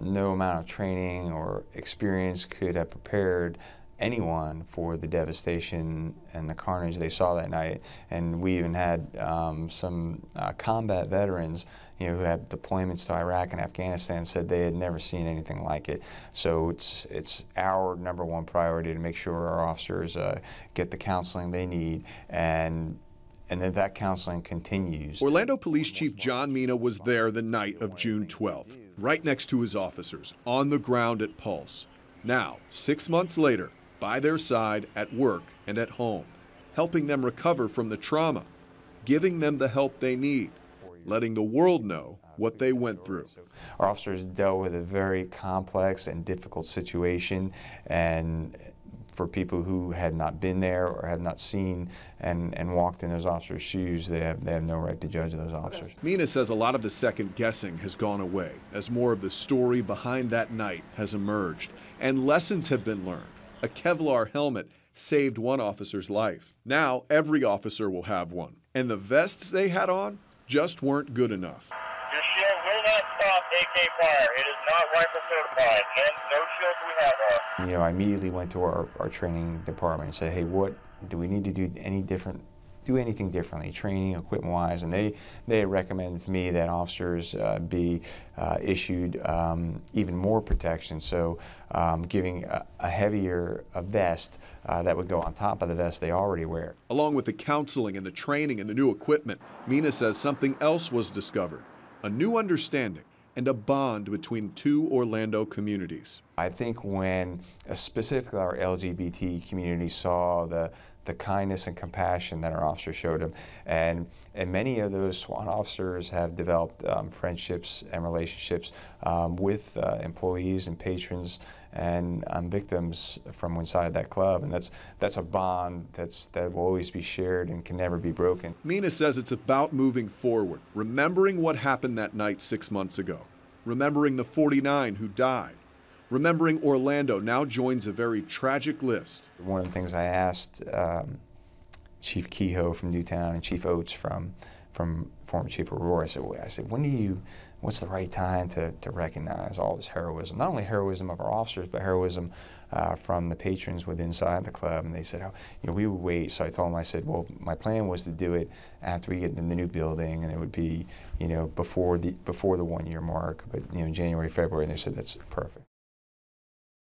No amount of training or experience could have prepared anyone for the devastation and the carnage they saw that night. And we even had some combat veterans, who had deployments to Iraq and Afghanistan, said they had never seen anything like it. So it's our #1 priority to make sure our officers get the counseling they need, and that counseling continues. Orlando Police Chief John Mina was there the night of June 12th, right next to his officers, on the ground at Pulse. Now, 6 months later, by their side at work and at home, helping them recover from the trauma, giving them the help they need, letting the world know what they went through. Our officers dealt with a very complex and difficult situation, and for people who had not been there or have not seen and walked in those officers' shoes, they have no right to judge those officers. Mina says a lot of the second guessing has gone away as more of the story behind that night has emerged and lessons have been learned. A Kevlar helmet saved one officer's life. Now every officer will have one, and the vests they had on just weren't good enough. Your shield will not stop AK fire. It is not rifle certified, and no shields we have are. I immediately went to our training department and said, hey, what do we need to do anything differently, training, equipment-wise? And they had recommended to me that officers be issued even more protection, so giving a heavier vest that would go on top of the vest they already wear. Along with the counseling and the training and the new equipment, Mina says something else was discovered, a new understanding and a bond between two Orlando communities. I think when specifically our LGBT community saw the kindness and compassion that our officers showed them, and many of those SWAT officers have developed friendships and relationships with employees and patrons and victims from inside that club, and that's a bond that will always be shared and can never be broken. Mina says it's about moving forward, remembering what happened that night 6 months ago, remembering the 49 who died, remembering Orlando now joins a very tragic list. One of the things I asked Chief Kehoe from Newtown and Chief Oates from former Chief Aurora, I said, what's the right time to recognize all this heroism? Not only heroism of our officers, but heroism from the patrons within inside the club. And they said, we would wait. So I told them, I said, well, my plan was to do it after we get in the new building, and it would be, before the 1 year mark, but January, February. And they said, that's perfect.